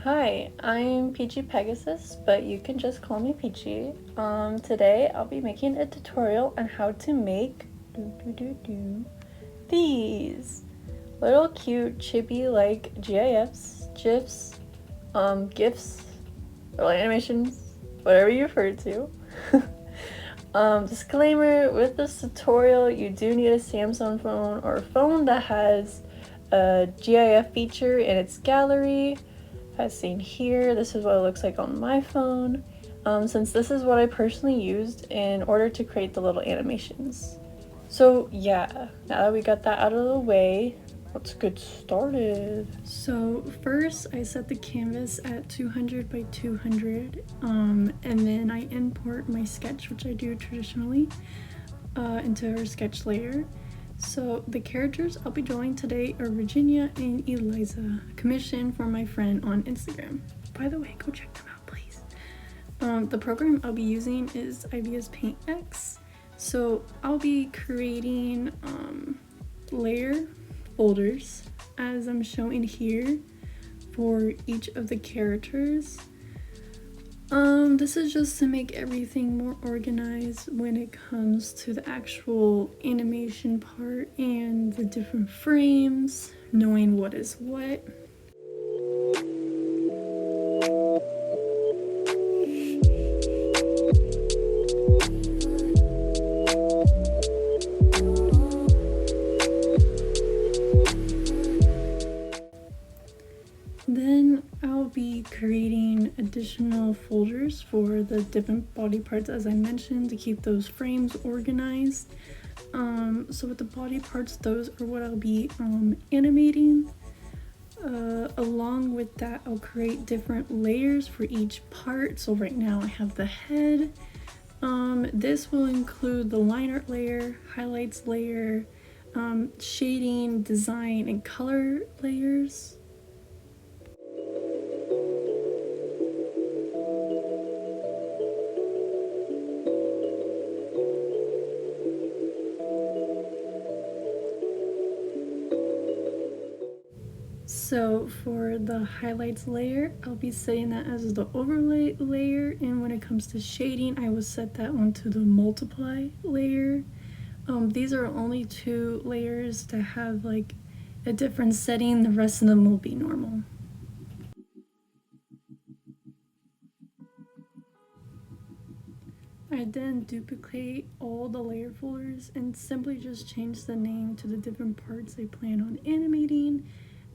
Hi, I'm peachypegasus, but you can just call me Peachy. Today I'll be making a tutorial on how to make these little cute chibi-like GIFs, GIFs, GIFs, or animations, whatever you refer to. Disclaimer, with this tutorial you do need a Samsung phone or a phone that has a GIF feature in its gallery. As seen here, this is what it looks like on my phone, since this is what I personally used in order to create the little animations. So yeah, now that we got that out of the way, let's get started. So first I set the canvas at 200 by 200, and then I import my sketch, which I do traditionally, into our sketch layer. So the characters I'll be drawing today are Virginia and Eliza, commissioned for my friend on Instagram. By the way, go check them out, please. The program I'll be using is IVS Paint X. So I'll be creating layer folders as I'm showing here for each of the characters. This is just to make everything more organized when it comes to the actual animation part and the different frames, knowing what is what. Then I'll be creating additional folders for the different body parts, as I mentioned, to keep those frames organized. So with the body parts, those are what I'll be animating. Along with that, I'll create different layers for each part. So right now I have the head. This will include the line art layer, highlights layer, shading, design, and color layers. So for the highlights layer, I'll be setting that as the overlay layer, and when it comes to shading, I will set that onto the multiply layer. These are only two layers that have like a different setting, the rest of them will be normal. I then duplicate all the layer folders and simply just change the name to the different parts I plan on animating,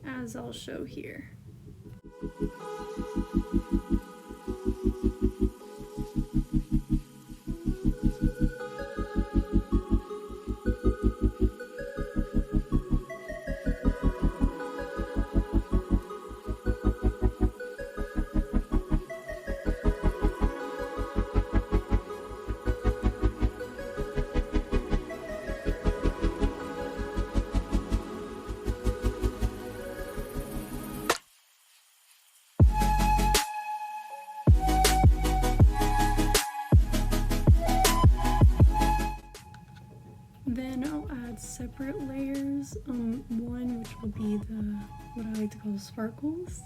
as I'll show here. Then I'll add separate layers, one which will be what I like to call sparkles,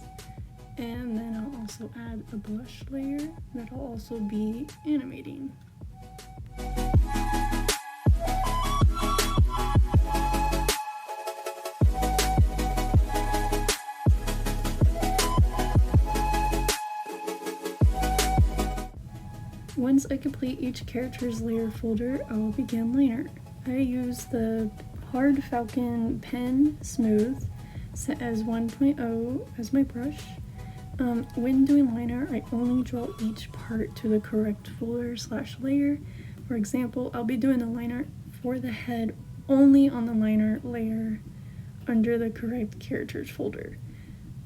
and then I'll also add a blush layer that I'll also be animating. Once I complete each character's layer folder, I will begin line art. I use the Hard Falcon Pen Smooth, set as 1.0 as my brush. When doing line art, I only draw each part to the correct folder/layer. For example, I'll be doing the line art for the head only on the line art layer under the correct characters folder.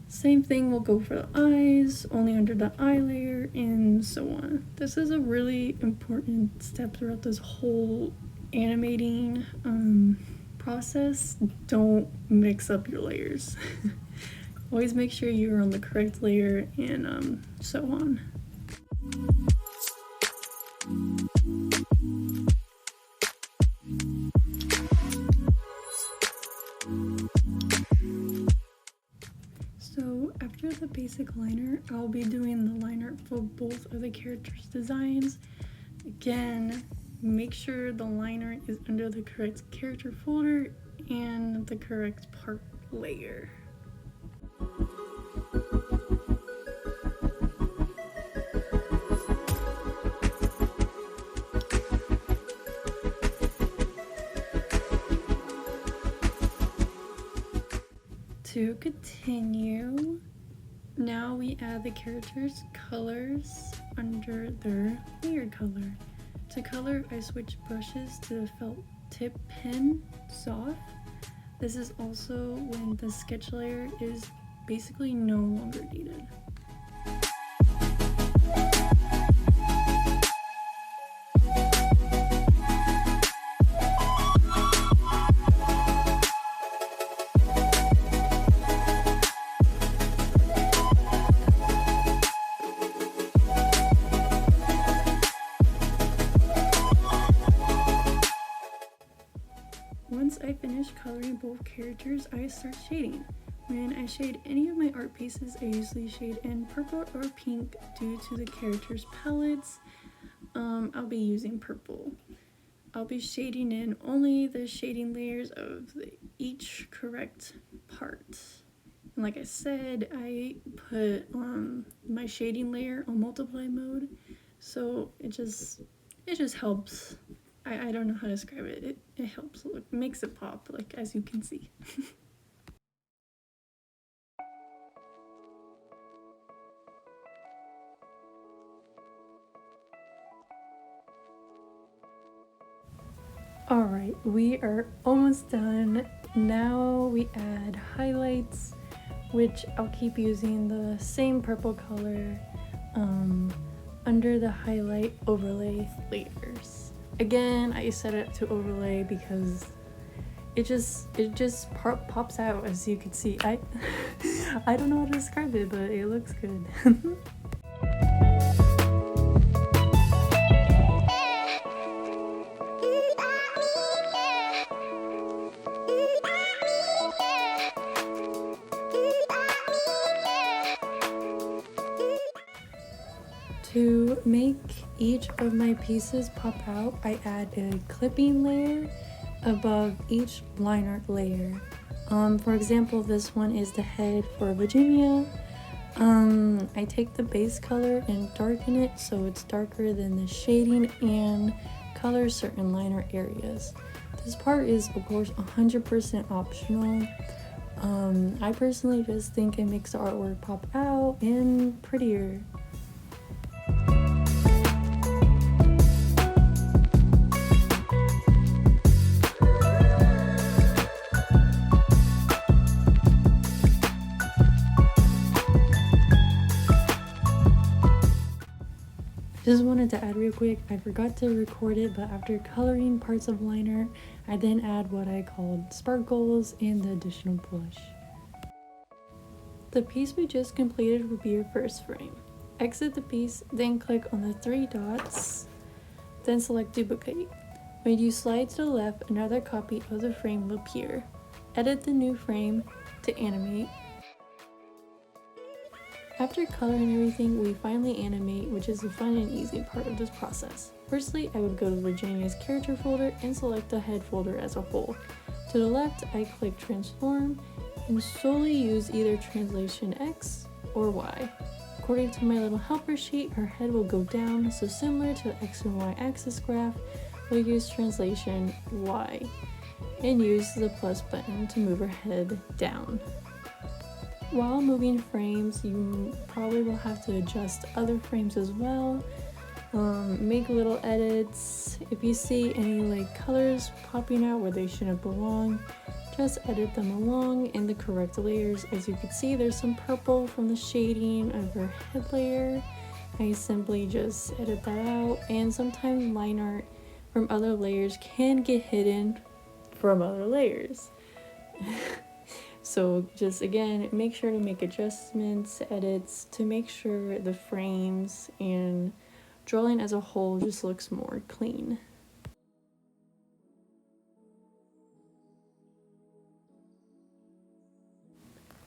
Same thing will go for the eyes, only under the eye layer, and so on. This is a really important step throughout this whole animating process. Don't mix up your layers. Always make sure you're on the correct layer, and so on. So after the basic liner, I'll be doing the liner for both of the characters' designs. Again, make sure the liner is under the correct character folder and the correct part layer. To continue, now we add the characters' colors under their layered color. To color, I switch brushes to the felt tip pen soft. This is also when the sketch layer is basically no longer needed. Once I finish coloring both characters, I start shading. When I shade any of my art pieces, I usually shade in purple or pink due to the characters' palettes. I'll be using purple. I'll be shading in only the shading layers of each correct part. And like I said, I put my shading layer on multiply mode, so it just helps. I don't know how to describe it. It helps. Look, makes it pop, like as you can see. Alright, we are almost done. Now we add highlights, which I'll keep using the same purple color under the highlight overlay layers. Again, I set it to overlay because it just pops out, as you can see. I don't know how to describe it, but it looks good. To make each of my pieces pop out, I add a clipping layer above each line art layer. For example, this one is the head for Virginia. I take the base color and darken it so it's darker than the shading and color certain line art areas. This part is, of course, 100% optional. I personally just think it makes the artwork pop out and prettier. Just wanted to add real quick, I forgot to record it, but after coloring parts of liner, I then add what I called sparkles and the additional blush. The piece we just completed will be your first frame. Exit the piece, then click on the 3 dots, then select duplicate. When you slide to the left, another copy of the frame will appear. Edit the new frame to animate. After coloring everything, we finally animate, which is the fun and easy part of this process. Firstly, I would go to Virginia's character folder and select the head folder as a whole. To the left, I click transform and solely use either translation X or Y. According to my little helper sheet, her head will go down, so similar to the X and Y axis graph, we'll use translation Y and use the plus button to move her head down. While moving frames, you probably will have to adjust other frames as well, make little edits. If you see any colors popping out where they shouldn't belong, just edit them along in the correct layers. As you can see, there's some purple from the shading of her head layer. I simply just edit that out, and sometimes line art from other layers can get hidden from other layers. So just again, make sure to make adjustments, edits to make sure the frames and drawing as a whole just looks more clean.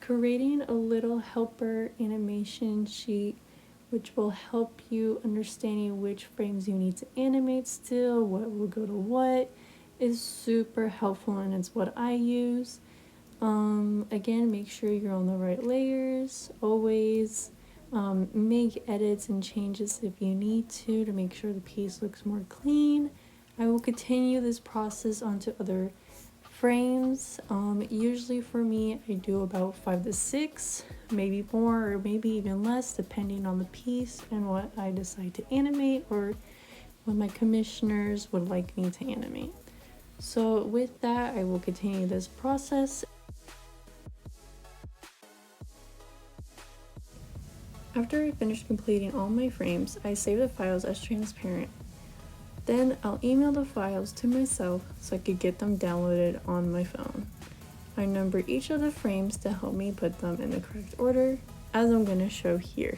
creating a little helper animation sheet which will help you understanding which frames you need to animate still, what will go to what, is super helpful, and it's what I use. Again, make sure you're on the right layers, always. Make edits and changes if you need to make sure the piece looks more clean. I will continue this process onto other frames. Usually for me, I do about 5 to 6, maybe more or maybe even less, depending on the piece and what I decide to animate or what my commissioners would like me to animate. So with that, I will continue this process. After I finish completing all my frames, I save the files as transparent. Then I'll email the files to myself so I could get them downloaded on my phone. I number each of the frames to help me put them in the correct order, as I'm going to show here.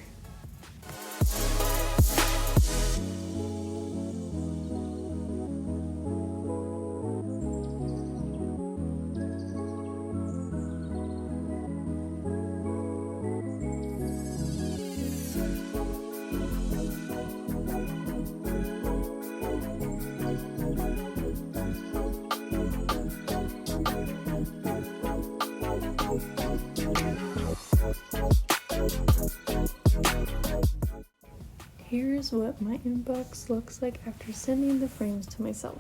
Here's what my inbox looks like after sending the frames to myself.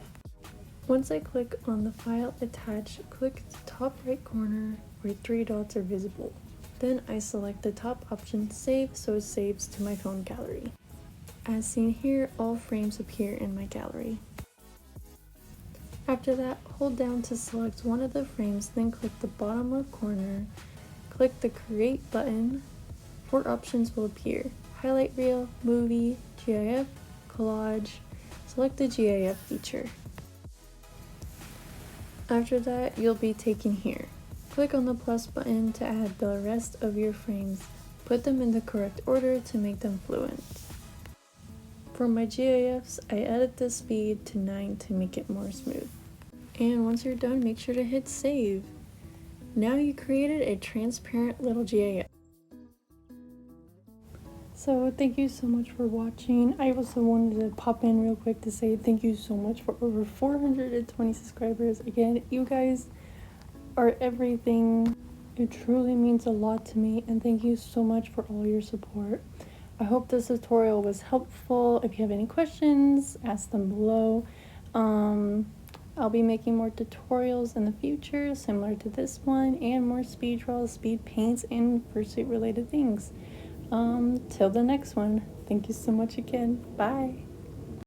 Once I click on the file attached, click the top right corner where 3 dots are visible. Then I select the top option, save, so it saves to my phone gallery. As seen here, all frames appear in my gallery. After that, hold down to select one of the frames, then click the bottom left corner, click the create button. 4 options will appear: highlight reel, movie, GIF, collage. Select the GIF feature. After that, you'll be taken here. Click on the plus button to add the rest of your frames. Put them in the correct order to make them fluent. For my GIFs, I edit the speed to 9 to make it more smooth. And once you're done, make sure to hit save. Now you created a transparent little GIF. So thank you so much for watching. I also wanted to pop in real quick to say thank you so much for over 420 subscribers. Again, you guys are everything. It truly means a lot to me, and thank you so much for all your support. I hope this tutorial was helpful. If you have any questions, ask them below. I'll be making more tutorials in the future similar to this one, and more speed draws, speed paints, and fursuit related things. Till the next one, thank you so much again. Bye.